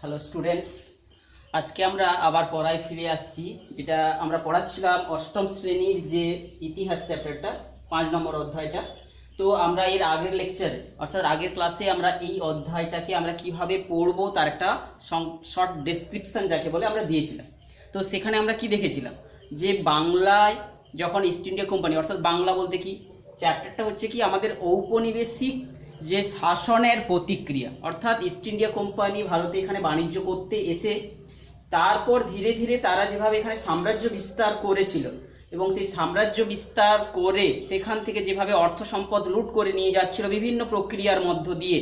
Hello students, আজকে আমরা আবার পড়ায় ফিরে আসছি। যেটা আমরা পড়াচ্ছিলাম অষ্টম শ্রেণীর যে ইতিহাস চ্যাপ্টারটা 5 নম্বর অধ্যায়টা। তো আমরা এর আগের লেকচারে অর্থাৎ আগের ক্লাসে আমরা এই অধ্যায়টাকে আমরা কিভাবে পড়বো তার একটা শর্ট ডেসক্রিপশন যাকে বলে আমরা দিয়েছিলাম। তো সেখানে আমরা কি দেখেছিলাম যে বাংলায় যখন ইস্ট ইন্ডিয়া কোম্পানি অর্থাৎ বাংলা বলতে কি চ্যাপ্টারটা হচ্ছে কি আমাদের ঔপনিবেশিক যে শাসনের প্রতিক্রিয়া, অর্থাৎ ইস্ট ইন্ডিয়া কোম্পানি ভারতে এখানে বাণিজ্য করতে এসে তারপর ধীরে ধীরে তারা যেভাবে এখানে সাম্রাজ্য বিস্তার করেছিল এবং সেই সাম্রাজ্য বিস্তার করে সেখান থেকে যেভাবে অর্থ সম্পদ লুট করে নিয়ে যাচ্ছিল বিভিন্ন প্রক্রিয়ার মধ্য দিয়ে,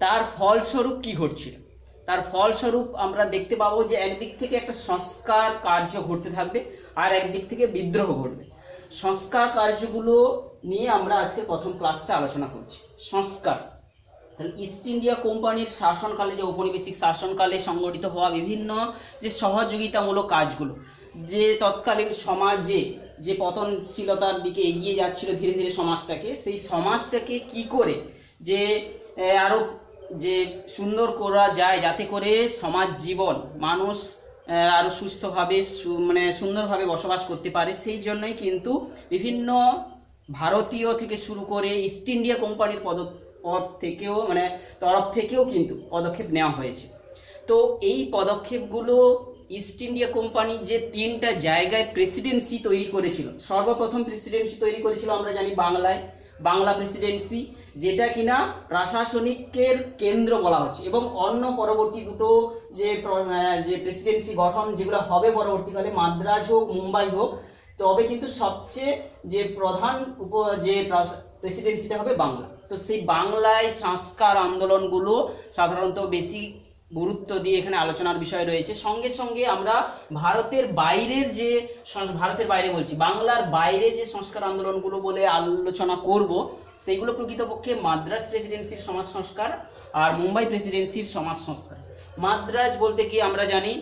তার ফলস্বরূপ কি ঘটছিল। তার ফলস্বরূপ আমরা দেখতে পাবো যে একদিক থেকে একটা সংস্কার কার্য ঘটতে থাকবে আর একদিক থেকে বিদ্রোহ ঘটবে। সংস্কার কার্যগুলো নিয়ে আমরা আজকে প্রথম ক্লাসটা আলোচনা করছি। সংস্কার, ইস্ট ইন্ডিয়া কোম্পানির শাসনকালে যে ঔপনিবেশিক শাসনকালে সংগঠিত হওয়া বিভিন্ন যে সহযোগিতামূলক কাজগুলো, যে তৎকালীন সমাজে যে পতনশীলতার দিকে এগিয়ে যাচ্ছিল ধীরে ধীরে সমাজটাকে, সেই সমাজটাকে কি করে যে আরও যে সুন্দর করা যায় যাতে করে সমাজ জীবন মানুষ আরও সুস্থভাবে সুন্দরভাবে বসবাস করতে পারে, সেই জন্যই কিন্তু বিভিন্ন ভারতীয় থেকে শুরু করে ইস্ট ইন্ডিয়া কোম্পানির তরফ থেকেও কিন্তু পদক্ষেপ নেওয়া হয়েছে। তো এই পদক্ষেপগুলো ইস্ট ইন্ডিয়া কোম্পানি যে 3টা জায়গায় প্রেসিডেন্সি তৈরি করেছিল, সর্বপ্রথম প্রেসিডেন্সি তৈরি করেছিল আমরা জানি বাংলায়, বাংলা প্রেসিডেন্সি, যেটা কিনা প্রশাসনিকের কেন্দ্র বলা হচ্ছে, এবং অন্য পরবর্তী দুটো যে প্রেসিডেন্সি গঠন যেগুলো হবে পরবর্তীকালে, মাদ্রাজ হোক মুম্বাই হোক, তবে কিন্তু সবচেয়ে যে প্রধান প্রেসিডেন্সিটা হবে বাংলা। তো সেই বাংলায় সংস্কার আন্দোলনগুলো সাধারণত বেশি গুরুত্ব দিয়ে এখানে আলোচনার বিষয় রয়েছে। সঙ্গে সঙ্গে আমরা ভারতের বাইরে বলছি, বাংলার বাইরে যে সংস্কার আন্দোলনগুলো বলে আলোচনা করব, সেগুলো প্রকৃতপক্ষে মাদ্রাজ প্রেসিডেন্সির সমাজ সংস্কার আর মুম্বাই প্রেসিডেন্সির সমাজ সংস্কার। মাদ্রাজ বলতে কি আমরা জানি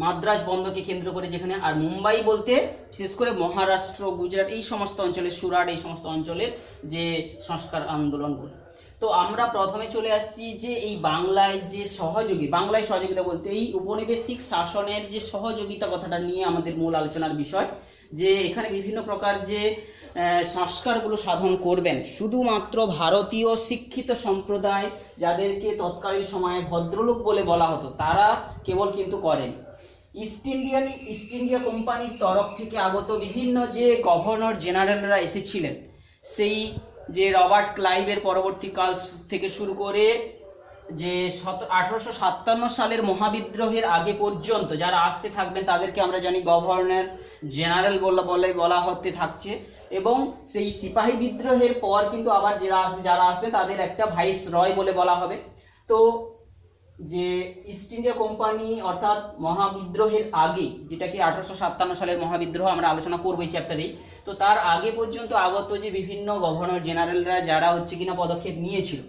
মাদ্রাজ বন্দরকে কেন্দ্র করে যেখানে, আর মুম্বাই বলতে বিশেষ করে মহারাষ্ট্র, গুজরাট এই সমস্ত অঞ্চলের, সুরাট এই সমস্ত অঞ্চলের যে সংস্কার আন্দোলনগুলো। তো আমরা প্রথমে চলে আসছি যে এই বাংলায় সহযোগিতা বলতে এই উপনিবেশিক শাসনের যে সহযোগিতা কথাটা নিয়ে আমাদের মূল আলোচনার বিষয়, যে এখানে বিভিন্ন প্রকার যে সংস্কারগুলো সাধন করবেন শুধুমাত্র ভারতীয় শিক্ষিত সম্প্রদায়, যাদেরকে তৎকালীন সময়ে ভদ্রলোক বলে বলা হতো, তারা কেবল কিন্তু করেন। ইস্ট ইন্ডিয়া কোম্পানির তরফ থেকে আগত বিভিন্ন যে গভর্নর জেনারেলরা এসেছিলেন, সেই যে রবার্ট ক্লাইভের পরবর্তীকাল থেকে শুরু করে যে 1857 সালের মহাবিদ্রোহের আগে পর্যন্ত যারা আসতে থাকবেন তাদেরকে আমরা জানি গভর্নর জেনারেল বলা হতে থাকছে, এবং সেই সিপাহী বিদ্রোহের পর কিন্তু আবার যারা আসবে তাদের একটা ভাইস রয় বলে বলা হবে। তো যে ইস্ট ইন্ডিয়া কোম্পানি অর্থাৎ মহাবিদ্রোহের আগে, যেটাকে 1857 সালের মহাবিদ্রোহ আমরা আলোচনা করবো এই চ্যাপ্টারেই, তো তার আগে পর্যন্ত আগত যে বিভিন্ন গভর্নর জেনারেলরা যারা কিনা পদক্ষেপ নিয়েছিল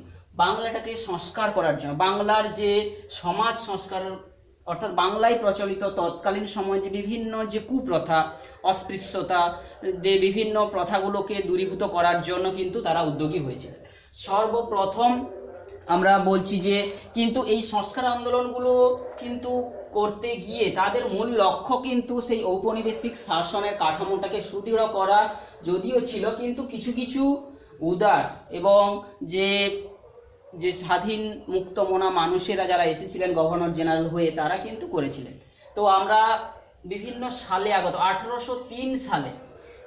বাংলাটাকে সংস্কার করার জন্য, বাংলার যে সমাজ সংস্কার অর্থাৎ বাংলায় প্রচলিত তৎকালীন সময়ে যে বিভিন্ন যে কুপ্রথা, অস্পৃশ্যতা, যে বিভিন্ন প্রথাগুলোকে দূরীভূত করার জন্য কিন্তু তারা উদ্যোগী হয়েছে। সর্বপ্রথম আমরা বলছি যে কিন্তু এই সংস্কার আন্দোলনগুলো কিন্তু করতে গিয়ে তাদের মূল লক্ষ্য কিন্তু সেই ঔপনিবেশিক শাসনের কাঠামোটাকে সুদৃঢ় করা যদিও ছিল, কিন্তু কিছু কিছু উদার এবং যে স্বাধীন মুক্ত মনা মানুষেরা যারা এসেছিলেন গভর্নর জেনারেল হয়ে, তারা কিন্তু করেছিলেন। তো আমরা বিভিন্ন সালে আগত 1803 সালে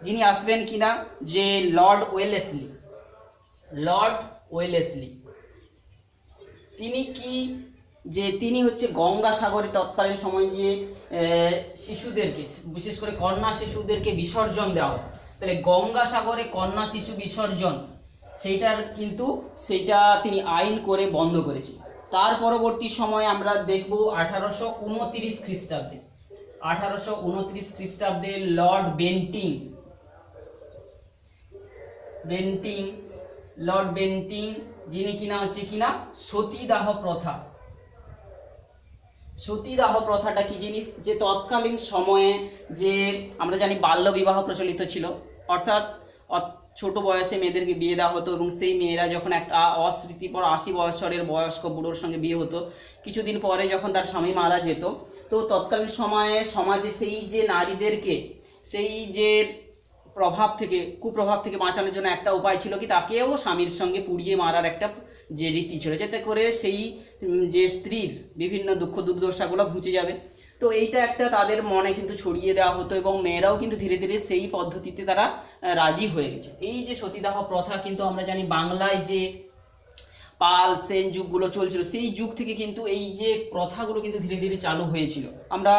যিনি আসবেন কিনা যে লর্ড ওয়েলেসলি, তিনি হচ্ছে গঙ্গাসাগরে তৎকালীন সময় যে শিশুদেরকে, বিশেষ করে কন্যা শিশুদেরকে বিসর্জন দেওয়া হয়, তাহলে গঙ্গাসাগরে কন্যা শিশু বিসর্জন সেইটা তিনি আইন করে বন্ধ করেছেন। তার পরবর্তী সময়ে আমরা দেখব 1829 খ্রিস্টাব্দে লর্ড বেন্টিং যিনি কিনা সতীদাহ প্রথাটা কি জিনিস, যে তৎকালীন সময়ে যে আমরা জানি বাল্য বিবাহ প্রচলিত ছিল, অর্থাৎ ছোট বয়সে মেয়েদেরকে বিয়ে দেওয়া হতো এবং সেই মেয়েরা যখন একটা অস্মৃতিপর 80 বছরের বয়স্ক বুড়োর সঙ্গে বিয়ে হতো, কিছুদিন পরে যখন তার স্বামী মারা যেত, তো তৎকালীন সময়ে সমাজে সেই যে নারীদেরকে সেই যে কুপ্রভাব থেকে বাঁচানোর জন্য একটা উপায় ছিল কি, তাকেও স্বামীর সঙ্গে পুড়িয়ে মারার একটা যে রীতি ছিল, যাতে করে সেই যে স্ত্রীর বিভিন্ন দুঃখ দুর্দশাগুলো ঘুচে যাবে। তো এইটা একটা তাদের মনে কিন্তু ছড়িয়ে দেওয়া হতো এবং মেয়েরাও কিন্তু ধীরে ধীরে সেই পদ্ধতিতে তারা রাজি হয়ে গেছে। এই যে সতীদাহ প্রথা কিন্তু আমরা জানি বাংলায় যে পাল সেন যুগগুলো চলছিল, সেই যুগ থেকে কিন্তু এই যে প্রথাগুলো কিন্তু ধীরে ধীরে চালু হয়েছিল। আমরা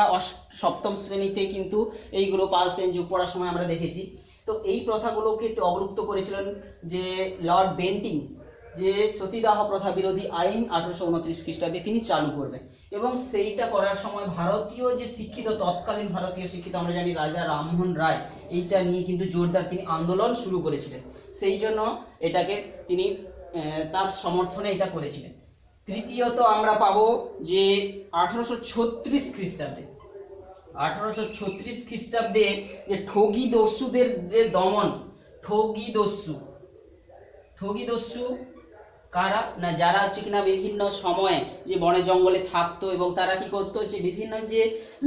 সপ্তম শ্রেণীতে কিন্তু এইগুলো পাল সেন যুগ পড়ার সময় আমরা দেখেছি। তো এই প্রথাগুলোকে অবলুপ্ত করেছিলেন যে লর্ড বেন্টিং, যে সতীদাহ প্রথা বিরোধী আইন 1829 খ্রিস্টাব্দে তিনি চালু করবেন। এবং সেইটা করার সময় ভারতীয় যে শিক্ষিত, তৎকালীন ভারতীয় শিক্ষিত আমরা জানি রাজা রামমোহন রায়, এইটা নিয়ে কিন্তু জোরদার তিনি আন্দোলন শুরু করেছিলেন। সেই জন্য এটাকে তিনি তার সমর্থনে এটা করেছিলেন। তৃতীয়ত আমরা পাবো যে 1836 খ্রিস্টাব্দে 1836 খ্রিস্টাব্দে যে ঠগী দস্যুদের যে দমন, ঠগী দস্যু কারা না, যারা হচ্ছে কিনা বিভিন্ন সময়ে যে বনে জঙ্গলে থাকতো এবং তারা কি করতো, যে বিভিন্ন যে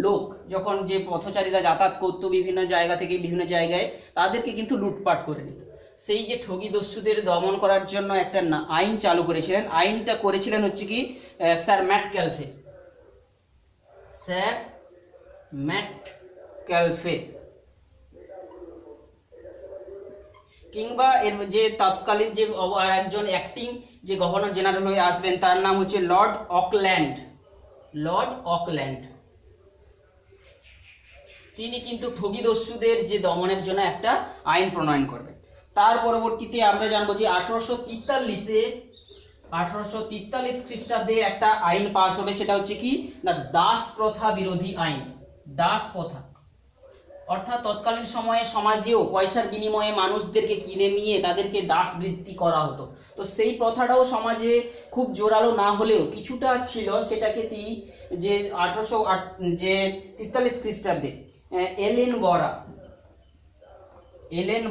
লোক যখন যে পথচারীরা যাতায়াত করতো বিভিন্ন জায়গা থেকে বিভিন্ন জায়গায়, তাদেরকে কিন্তু লুটপাট করে নিত। সেই যে ঠগী দস্যুদের দমন করার জন্য একটা আইন চালু করেছিলেন। আইনটা করেছিলেন হচ্ছে কি স্যার ম্যাটক্যালফে, কিংবা এর যে তৎকালীন যে একজন অ্যাক্টিং যে গভর্নর জেনারেল হয়ে আসবেন, তার নাম হচ্ছে লর্ড অকল্যান্ড। তিনি কিন্তু ঠগী দস্যুদের যে দমনের জন্য একটা আইন প্রণয়ন করবেন। তার পরবর্তীতে আমরা জানবো যে 1843 খ্রিস্টাব্দে একটা আইন পাস হবে, সেটা হচ্ছে কি না দাস প্রথা বিরোধী আইন। দাস প্রথা অর্থাৎ তৎকালীন সময়ে সমাজেও পয়সার বিনিময়ে মানুষদেরকে কিনে নিয়ে তাদেরকে দাসবৃত্তি করা হতো। তো সেই প্রথাটাও সমাজে খুব জোরালো না হলেও কিছুটা ছিল। সেটাকে যে 1843 খ্রিস্টাব্দে এলেন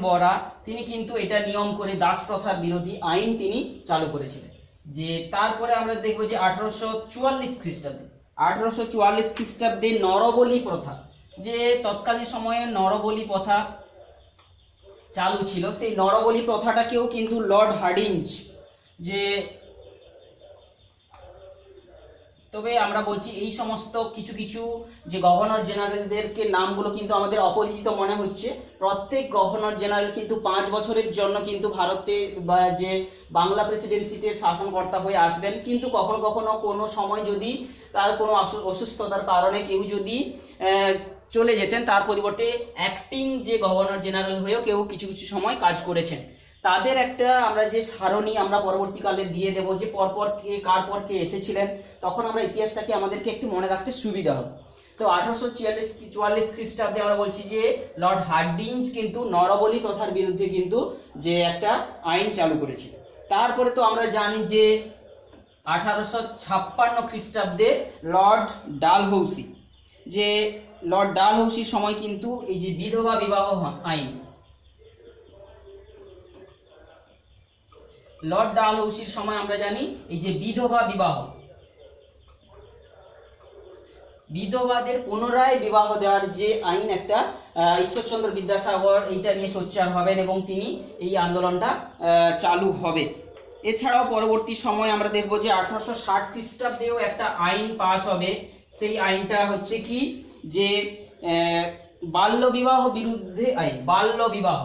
বরা তিনি কিন্তু এটা নিয়ম করে দাস প্রথার বিরোধী আইন তিনি চালু করেছিলেন। যে তারপরে আমরা দেখবো যে 1844 খ্রিস্টাব্দে নরবলি প্রথা, যে তৎকালীন সময়ে নরবলি প্রথা চালু ছিল, সেই নরবলি প্রথাটাকেও কিন্তু লর্ড হার্ডিঞ্জ যে, তবে আমরা বলছি এই সমস্ত কিছু কিছু যে গভর্নর জেনারেলদেরকে নামগুলো কিন্তু আমাদের অপরিচিত মনে হচ্ছে। প্রত্যেক গভর্নর জেনারেল কিন্তু 5 বছরের জন্য কিন্তু ভারতে বা যে বাংলা প্রেসিডেন্সিতে শাসনকর্তা হয়ে আসবেন, কিন্তু কখনো কখনো কোনো সময় যদি তার কোনো অসুস্থতার কারণে কেউ যদি চলে যেতেন, তার পরিবর্তে অ্যাক্টিং যে গভর্নর জেনারেল হয়েও কেউ কিছু কিছু সময় কাজ করেছেন। তাদের একটা আমরা যে সারণী আমরা পরবর্তীকালে দিয়ে দেব, যে পরপর কে কার পর কে এসেছিলেন, তখন আমরা ইতিহাসটাকে আমাদেরকে একটু মনে রাখতে সুবিধা হবে। তো 1844 খ্রিস্টাব্দে আমরা বলছি যে লর্ড হার্ডিঞ্জ কিন্তু নরবলি প্রথার বিরুদ্ধে কিন্তু যে একটা আইন চালু করেছিল। তারপরে তো আমরা জানি যে 1856 খ্রিস্টাব্দে লর্ড ডালহৌসির সময় কিন্তু এই যে বিধবা বিবাহ আইন, লর্ড ডালহৌসির সময় আমরা জানি এই যে বিধবাদের পুনরায় বিবাহ দেওয়ার যে আইন একটা ঈশ্বরচন্দ্র বিদ্যাসাগর এইটা নিয়ে সোচ্চার হবেন এবং তিনি এই আন্দোলনটা চালু হবে। এছাড়াও পরবর্তী সময় আমরা দেখব যে 1860 খ্রিস্টাব্দেও একটা আইন পাস হবে। সেই আইনটা হচ্ছে কি যে বাল্যবিবাহ বিরুদ্ধে আইন। বাল্যবিবাহ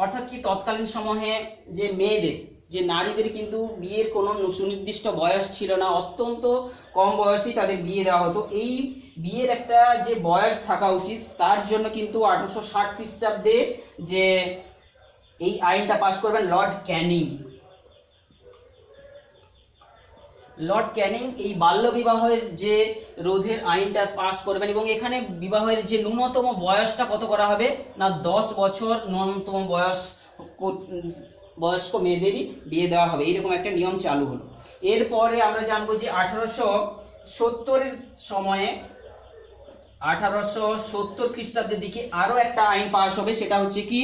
অর্থাৎ কি তৎকালীন সময়ে যে মেয়েদের যে নারীদের কিন্তু বিয়ের কোনো সুনির্দিষ্ট বয়স ছিল না, অত্যন্ত কম বয়সেই তাদের বিয়ে দেওয়া হতো। এই বিয়ের একটা যে বয়স থাকা উচিত, তার জন্য কিন্তু 1860 খ্রিস্টাব্দে যে এই আইনটা পাস করবেন লর্ড ক্যানিং এই বাল্য বিবাহের যে রোধের আইনটা পাস করবেন এবং এখানে বিবাহের যে ন্যূনতম বয়সটা কত করা হবে না 10 বছর ন্যূনতম বয়স্ক মেয়েদেরই বিয়ে দেওয়া হবে, এইরকম একটা নিয়ম চালু হলো। এরপরে আমরা জানবো যে 1870 সময়ে 1870 খ্রিস্টাব্দের দিকে আরো একটা আইন পাস হবে, সেটা হচ্ছে কি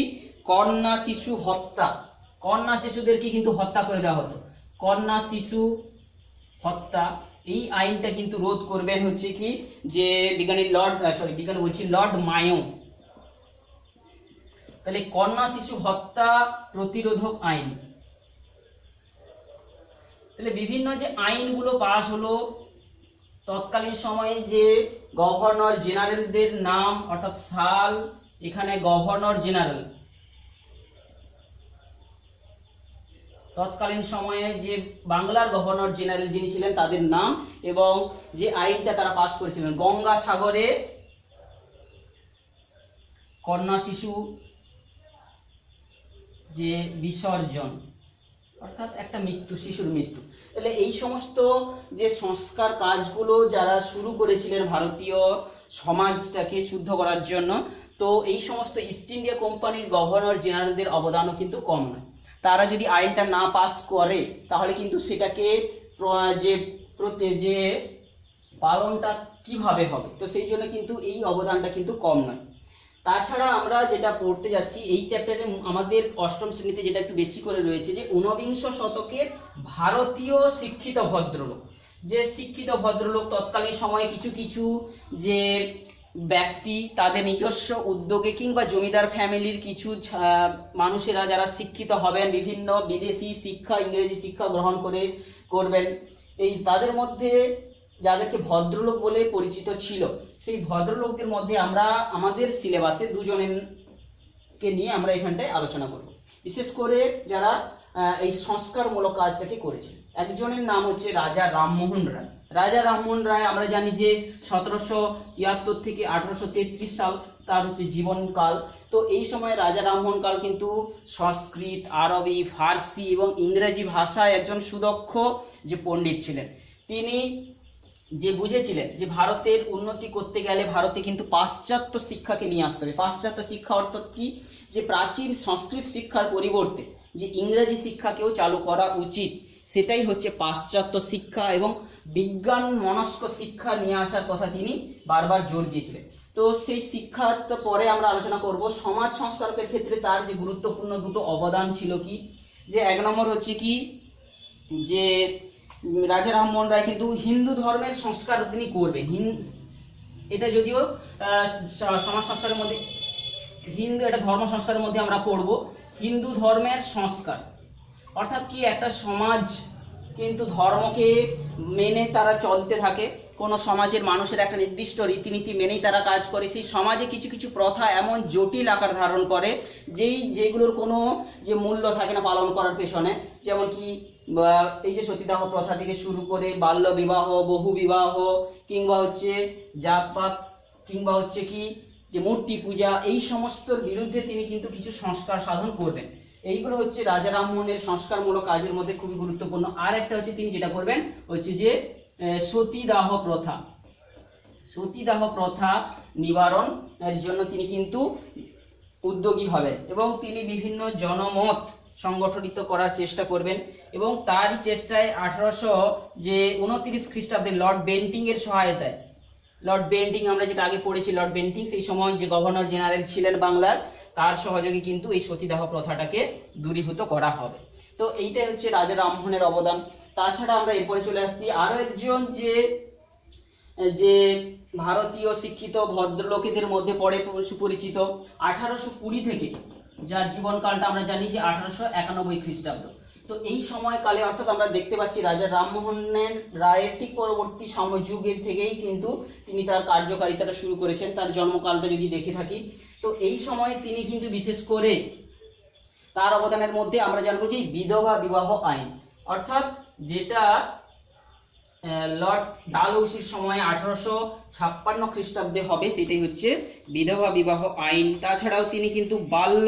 কন্যা শিশু হত্যা। কন্যা শিশুদেরকে কিন্তু হত্যা করে দেওয়া হতো, কন্যা শিশু হত্যা। এই আইনটা কিন্তু রোধ করবেন হচ্ছে কি যে লর্ড মায়ো। তাহলে কন্যা শিশু হত্যা প্রতিরোধক আইন। তাহলে বিভিন্ন যে আইনগুলো পাস হলো, তৎকালীন সময়ে যে গভর্নর জেনারেলদের নাম অর্থাৎ সাল, এখানে গভর্নর জেনারেল, তৎকালীন সময়ে যে বাংলার গভর্নর জেনারেল যিনি ছিলেন তাদের নাম, এবং যে আইনটা তারা পাস করেছিলেন গঙ্গাসাগরে কন্যা শিশু যে বিসর্জন, অর্থাৎ একটা মৃত্যু, শিশুর মৃত্যু। তাহলে এই সমস্ত যে সংস্কার কাজগুলো যারা শুরু করেছিলেন ভারতীয় সমাজটাকে শুদ্ধ করার জন্য, তো এই সমস্ত ইস্ট ইন্ডিয়া কোম্পানির গভর্নর জেনারেলদের অবদানও কিন্তু কম নয়। তারা যদি আইনটা না পাস করে তাহলে কিন্তু সেটাকে যে পালনটা কিভাবে হবে, তো সেই জন্য কিন্তু এই অবদানটা কিন্তু কম নয়। তাছাড়া আমরা যেটা পড়তে যাচ্ছি এই চ্যাপ্টারে, আমাদের অষ্টম শ্রেণীতে যেটা একটু বেশি করে রয়েছে যে ঊনবিংশ শতকের ভারতীয় শিক্ষিত ভদ্রলোক। যে শিক্ষিত ভদ্রলোক তৎকালীন সময়ে কিছু কিছু যে ব্যক্তি তাদের নিজস্ব উদ্যোগে কিংবা জমিদার ফ্যামিলির কিছু মানুষেরা যারা শিক্ষিত হবেন, বিভিন্ন বিদেশি শিক্ষা, ইংরেজি শিক্ষা গ্রহণ করবেন, এই তাদের মধ্যে যাদেরকে ভদ্রলোক বলে পরিচিত ছিল, সেই ভদ্রলোকদের মধ্যে আমরা আমাদের সিলেবাসে দুজনকে নিয়ে আমরা এখানটায় আলোচনা করব। বিশেষ করে যারা এই সংস্কারমূলক কাজটাকে করেছে। একজনের নাম হচ্ছে রাজা রামমোহন রায়। রাজা রামমোহন রায় আমরা জানি যে 1773 থেকে 1833 সাল তার হচ্ছে জীবনকাল। তো এই সময় রাজা রামমোহন কাল কিন্তু সংস্কৃত, আরবি, ফার্সি এবং ইংরেজি ভাষায় একজন সুদক্ষ যে পণ্ডিত ছিলেন। তিনি যে বুঝেছিলেন যে ভারতের উন্নতি করতে গেলে ভারতে কিন্তু পাশ্চাত্য শিক্ষাকে নিয়ে আসতে হবে। পাশ্চাত্য শিক্ষা অর্থাৎ কি, যে প্রাচীন সংস্কৃত শিক্ষার পরিবর্তে যে ইংরেজি শিক্ষাকেও চালু করা উচিত, সেটাই হচ্ছে পাশ্চাত্য শিক্ষা, এবং বিজ্ঞান মনস্ক শিক্ষা নিয়ে আসার কথা তিনি বারবার জোর দিয়েছিলেন। তো সেই শিক্ষার তো পরে আমরা আলোচনা করব। সমাজ সংস্কারকের ক্ষেত্রে তার যে গুরুত্বপূর্ণ দুটো অবদান ছিল কি, যে এক নম্বর হচ্ছে কি যে রাজা রামমোহন রায় কিন্তু হিন্দু ধর্মের সংস্কার তিনি করবেন। এটা যদিও সমাজ সংস্কারের মধ্যে এটা ধর্ম সংস্কারের মধ্যে আমরা পড়ব। হিন্দু ধর্মের সংস্কার অর্থাৎ কি, একটা সমাজ কিন্তু ধর্মকে মেনে তারা চলতে থাকে, কোনো সমাজের মানুষের একটা নির্দিষ্ট রীতিনীতি মেনেই তারা কাজ করে। সেই সমাজে কিছু কিছু প্রথা এমন জটিল আকার ধারণ করে যেগুলোর কোনো যে মূল্য থাকে না পালন করার পেছনে, যেমন কি এই যে সতীদাহ প্রথা থেকে শুরু করে বাল্য বিবাহ, বহু বিবাহ, কিংবা হচ্ছে জাতপাত, কিংবা হচ্ছে কি যে মূর্তি পূজা, এই সমস্তর বিরুদ্ধে তিনি কিন্তু কিছু সংস্কার সাধন করবেন। এইগুলো হচ্ছে রাজা রামমোহনের সংস্কারমূলক কাজের মধ্যে খুবই গুরুত্বপূর্ণ। আর একটা হচ্ছে তিনি যেটা করবেন হচ্ছে যে সতীদাহ প্রথা, সতীদাহ প্রথা নিবারণের জন্য তিনি কিন্তু উদ্যোগী হবেন, এবং তিনি বিভিন্ন জনমত সংগঠিত করার চেষ্টা করবেন। এবং তারই চেষ্টায় 1829 খ্রিস্টাব্দে লর্ড বেন্টিং এর সহায়তায়, লর্ড বেন্টিং আমরা যেটা আগে পড়েছি, লর্ড বেন্টিং সেই সময় যে গভর্নর জেনারেল ছিলেন বাংলার, তার সহযোগে কিন্তু এই সতীদাহ প্রথাটাকে দূরীভূত করা হবে। তো এইটাই হচ্ছে রাজা রামমোহনের অবদান। তাছাড়া আমরা এরপরে চলে আসছি আরো একজন যে ভারতীয় শিক্ষিত ভদ্রলোকেদের মধ্যে পড়ে সুপরিচিত, 1820 থেকে, যার জীবনকালটা আমরা জানি যে 1891 খ্রিস্টাব্দ। তো এই সময়কালে অর্থাৎ আমরা দেখতে পাচ্ছি রাজা রামমোহনের রায়ের ঠিক পরবর্তী যুগের থেকেই কিন্তু তিনি তার কার্যকারিতাটা শুরু করেছেন। তার জন্মকালটা যদি দেখে থাকি, তো এই সময়ে তিনি কিন্তু বিশেষ করে তার অবদানের মধ্যে আমরা জানবো যে বিধবা বিবাহ আইন, অর্থাৎ যেটা লর্ড ডালহৌসির সময় 1856 খ্রিস্টাব্দে হবে, সেটাই হচ্ছে বিধবা বিবাহ আইন। তাছাড়াও তিনি কিন্তু বাল্য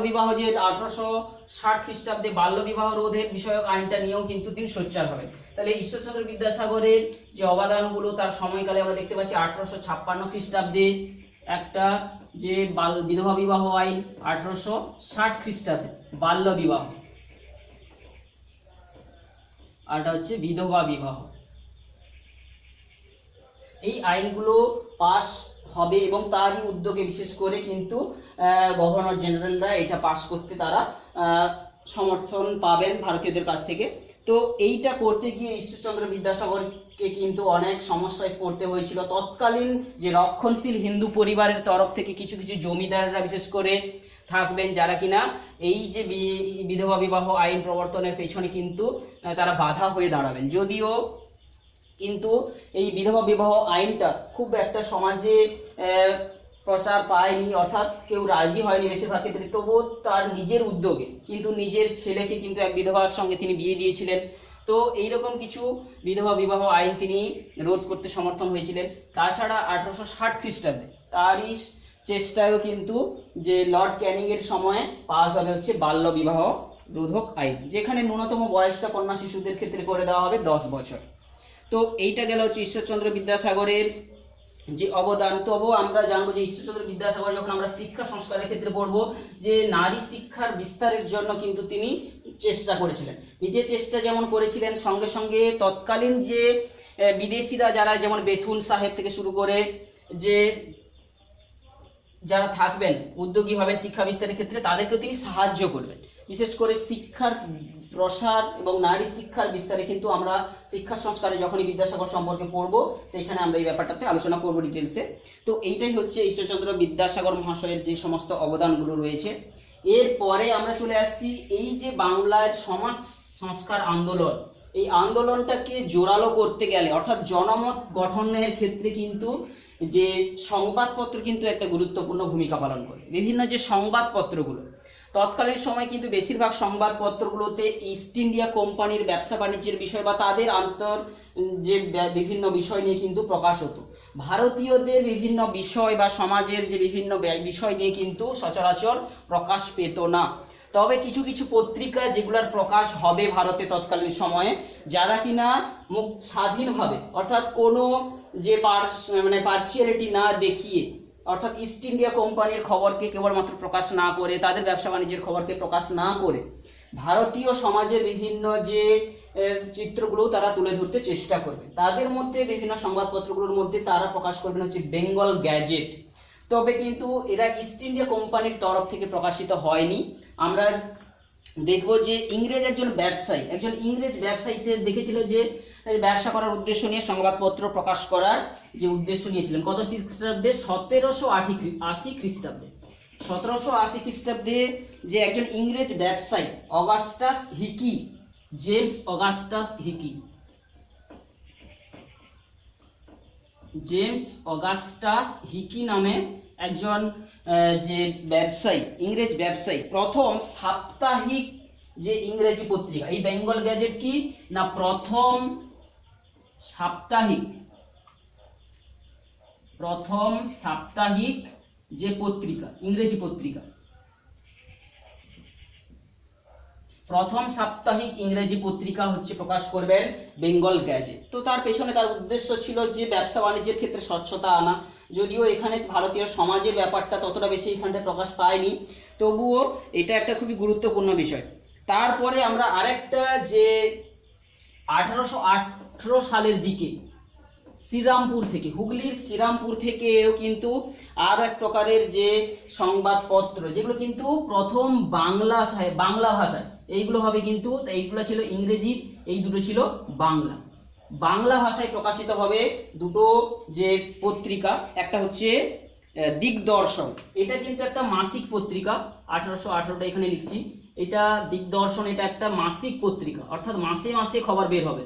বিবাহ যে 1860 খ্রিস্টাব্দে বাল্য বিবাহ রোধের বিষয়ক আইনটা নিয়েও কিন্তু তিনি সোচ্চার হবেন। তাহলে ঈশ্বরচন্দ্র বিদ্যাসাগরের যে অবদানগুলো তার সময়কালে আমরা দেখতে পাচ্ছি 1856 খ্রিস্টাব্দে একটা যে বিধবা বিবাহ আইন, 1860 খ্রিস্টাব্দে বাল্য বিবাহ, আর এটা হচ্ছে বিধবা বিবাহ। এই আইনগুলো পাস হবে এবং তারই উদ্যোগে বিশেষ করে কিন্তু গভর্নর জেনারেলরা এটা পাস করতে তারা সমর্থন পাবেন ভারতীয়দের কাছ থেকে। তো এইটা করতে গিয়ে ঈশ্বরচন্দ্র বিদ্যাসাগরকে কিন্তু অনেক সমস্যায় পড়তে হয়েছিল। তৎকালীন যে রক্ষণশীল হিন্দু পরিবারের তরফ থেকে কিছু কিছু জমিদাররা বিশেষ করে থাকবেন, যারা কিনা এই যে বিধবা বিবাহ আইন প্রবর্তনের পেছনে কিন্তু তারা বাধা হয়ে দাঁড়াবেন। যদিও কিন্তু এই বিধবা বিবাহ আইনটা খুব একটা সমাজে প্রসার পায়নি, অর্থাৎ কেউ রাজি হয়নি বেশিরভাগ ক্ষেত্রে, তবুও তার নিজের উদ্যোগে কিন্তু নিজের ছেলেকে কিন্তু এক বিধবার সঙ্গে তিনি বিয়ে দিয়েছিলেন। তো এইরকম কিছু বিধবা বিবাহ আইন তিনি রোধ করতে সমর্থন হয়েছিলেন। তাছাড়া 1860 খ্রিস্টাব্দে তারই চেষ্টায়ও কিন্তু যে লর্ড ক্যানিংয়ের সময়ে পাস হবে হচ্ছে বাল্য বিবাহ রোধক আইন, যেখানে ন্যূনতম বয়সটা কন্যা শিশুদের ক্ষেত্রে করে দেওয়া হবে 10 বছর। তো এইটা গেল হচ্ছে ঈশ্বরচন্দ্র বিদ্যাসাগরের যে অবদান। তবুও আমরা জানবো যে ঈশ্বরচন্দ্র বিদ্যাসাগর যখন আমরা শিক্ষা সংস্কারের ক্ষেত্রে পড়বো, যে নারী শিক্ষার বিস্তারের জন্য কিন্তু তিনি চেষ্টা করেছিলেন। নিজে চেষ্টা যেমন করেছিলেন, সঙ্গে সঙ্গে তৎকালীন যে বিদেশিরা যারা, যেমন বেথুন সাহেব থেকে শুরু করে যে যারা থাকবেন উদ্যোগী হবেন শিক্ষা বিস্তারের ক্ষেত্রে, তাদেরকেও তিনি সাহায্য করবেন। বিশেষ করে শিক্ষার প্রসার এবং নারী শিক্ষার বিস্তারে কিন্তু আমরা শিক্ষা সংস্কারে যখনই বিদ্যাসাগর সম্পর্কে পড়বো, সেখানে আমরা এই ব্যাপারটাতে আলোচনা করবো ডিটেলসে। তো এইটাই হচ্ছে ঈশ্বরচন্দ্র বিদ্যাসাগর মহাশয়ের যে সমস্ত অবদানগুলো রয়েছে। এরপরে আমরা চলে আসছি এই যে বাংলার সমাজ সংস্কার আন্দোলন, এই আন্দোলনটাকে জোরালো করতে গেলে অর্থাৎ জনমত গঠনের ক্ষেত্রে কিন্তু যে সংবাদপত্র কিন্তু একটা গুরুত্বপূর্ণ ভূমিকা পালন করে। বিভিন্ন যে সংবাদপত্রগুলো তৎকালীন সময় কিন্তু বেশিরভাগ সংবাদপত্রগুলোতে ইস্ট ইন্ডিয়া কোম্পানির ব্যবসা বাণিজ্যের বিষয় বা তাদের যে বিভিন্ন বিষয় নিয়ে কিন্তু প্রকাশ হতো। ভারতীয়দের বিভিন্ন বিষয় বা সমাজের যে বিভিন্ন বিষয় নিয়ে কিন্তু সচরাচর প্রকাশ পেত না। তবে কিছু কিছু পত্রিকা যেগুলোর প্রকাশ হবে ভারতে তৎকালীন সময়ে, যারা কিনা মুখ স্বাধীনভাবে অর্থাৎ কোনো যে পার্সিয়ালিটি না দেখিয়ে, অর্থাৎ ইস্ট ইন্ডিয়া কোম্পানির খবরকে কেবলমাত্র প্রকাশ না করে, তাদের ব্যবসা বাণিজ্যের খবরকে প্রকাশ না করে ভারতীয় সমাজের বিভিন্ন যে চিত্রগুলো তারা তুলে ধরতে চেষ্টা করবে। তাদের মধ্যে বিভিন্ন সংবাদপত্রগুলোর মধ্যে তারা প্রকাশ করবেন হচ্ছে বেঙ্গল গ্যাজেট। তবে কিন্তু এরা ইস্ট ইন্ডিয়া কোম্পানির তরফ থেকে প্রকাশিত হয়নি। আমরা দেখব যে একজন ইংরেজ ব্যবসায়ীতে দেখেছিল যে ব্যবসা করার উদ্দেশ্য নিয়ে সংবাদপত্র প্রকাশ করার যে উদ্দেশ্য নিয়েছিলেন। কত খ্রিস্টাব্দে? 1780 খ্রিস্টাব্দে। 1780 খ্রিস্টাব্দে যে একজন ইংরেজ ব্যবসায়ী Augustus Hicky, James Augustus Hicky নামে একজন যে ইংরেজ ব্যবসায়ী প্রথম সাপ্তাহিক যে ইংরেজি পত্রিকা, এই বেঙ্গল গ্যাজেট কি না প্রথম সাপ্তাহিক যে পত্রিকা, ইংরেজি পত্রিকা, প্রথম সাপ্তাহিক ইংরেজি পত্রিকা হচ্ছে প্রকাশ করবেন বেঙ্গল গ্যাজেট। তো তার পেছনে তার উদ্দেশ্য ছিল যে ব্যবসা বাণিজ্যের ক্ষেত্রে স্বচ্ছতা আনা। যদিও এখানে ভারতীয় সমাজের ব্যাপারটা ততটা বেশি এখানটা প্রকাশ পায়নি, তবুও এটা একটা খুবই গুরুত্বপূর্ণ বিষয়। তারপরে আমরা আরেকটা যে 1818 সালের দিকে শ্রীরামপুর থেকে, হুগলির শ্রীরামপুর থেকেও কিন্তু আর এক প্রকারের যে সংবাদপত্র, যেগুলো কিন্তু প্রথম বাংলা ভাষায়, এইগুলো হবে কিন্তু, এইগুলো ছিল ইংরেজি, এই দুটো ছিল বাংলা ভাষায় প্রকাশিত হবে দুটো যে পত্রিকা। একটা হচ্ছে দিগদর্শন, এটা কিন্তু একটা মাসিক পত্রিকা, 1818টা এখানে লিখছি, এটা দিগদর্শন, এটা একটা মাসিক পত্রিকা, অর্থাৎ মাসে মাসে খবর বের হবে।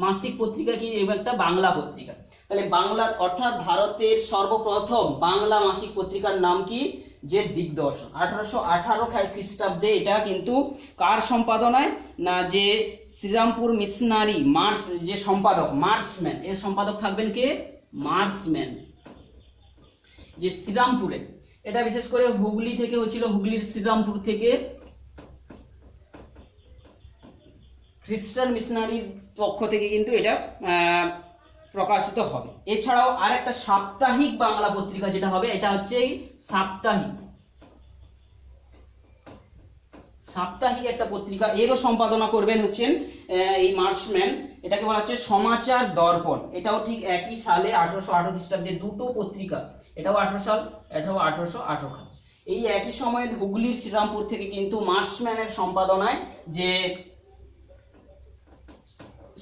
মাসিক পত্রিকা কি? এবং একটা বাংলা পত্রিকা। তাহলে বাংলা অর্থাৎ ভারতের সর্বপ্রথম বাংলা মাসিক পত্রিকার নাম কি? যে দিগদর্শন। 1818 খ্রিস্টাব্দে এটা কিন্তু কার সম্পাদনায় না, যে শ্রীরামপুর মিশনারি যে সম্পাদক মার্সম্যান, এর সম্পাদক থাকবেন কে? মার্সম্যান, যে শ্রীরামপুরে, এটা বিশেষ করে হুগলি থেকে হচ্ছিল, হুগলির শ্রীরামপুর থেকে খ্রিস্টান মিশনারির পক্ষ থেকে কিন্তু এটা প্রকাশিত হবে। এছাড়াও আরেকটা সাপ্তাহিক বাংলা পত্রিকা যেটা হবে, এটা হচ্ছে এই সাপ্তাহিক একটা পত্রিকা, এরও সম্পাদনা করবেন হচ্ছেন এই মার্শম্যান। এটাকে বলা হচ্ছে সমাচার দর্পণ। এটাও ঠিক একই সালে 1818 খ্রিস্টাব্দে দুটো পত্রিকা, এটাও 18 সাল, এটাও 1818 সাল। এই একই সময়ে হুগলির শ্রীরামপুর থেকে কিন্তু মার্শম্যানের সম্পাদনায় যে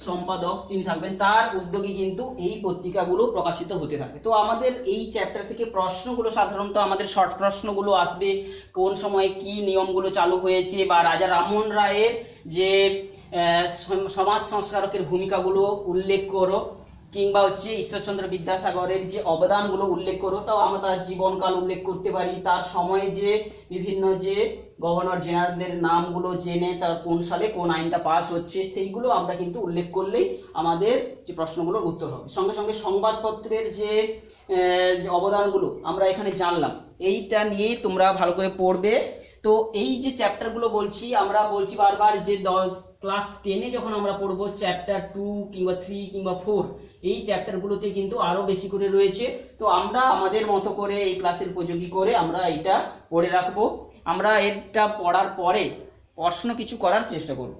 সম্পাদক যিনি থাকবেন তার উদ্যোগে কিন্তু এই পত্রিকাগুলো প্রকাশিত হতে থাকে। তো আমাদের এই চ্যাপ্টার থেকে প্রশ্নগুলো সাধারণত আমাদের শর্ট প্রশ্নগুলো আসবে, কোন সময় কি নিয়মগুলো চালু হয়েছে, বা রাজা রামমোহন রায়ের যে সমাজ সংস্কারকের ভূমিকাগুলো উল্লেখ করো, কিংবা হচ্ছে ঈশ্বরচন্দ্র বিদ্যাসাগরের যে অবদানগুলো উল্লেখ করো। তাও আমরা তার জীবনকাল উল্লেখ করতে পারি, তার সময়ে যে বিভিন্ন যে গভর্নর জেনারেলদের নামগুলো জেনে তার কোন সালে কোন আইনটা পাস হচ্ছে সেইগুলো আমরা কিন্তু উল্লেখ করলেই আমাদের যে প্রশ্নগুলোর উত্তর হবে। সঙ্গে সঙ্গে সংবাদপত্রের যে অবদানগুলো আমরা এখানে জানলাম, এইটা নিয়েই তোমরা ভালো করে পড়বে। তো এই যে চ্যাপ্টারগুলো বলছি, আমরা বলছি বারবার যে ক্লাস 10-এ যখন আমরা পড়বো চ্যাপ্টার 2 কিংবা 3 কিংবা 4, এই চ্যাপ্টারগুলোতে কিন্তু আরো বেশি করে রয়েছে। তো আমরা আমাদের মতো করে এই ক্লাসের উপযোগী করে আমরা এটা পড়ে রাখবো। আমরা এটা পড়ার পরে প্রশ্ন কিছু করার চেষ্টা করব।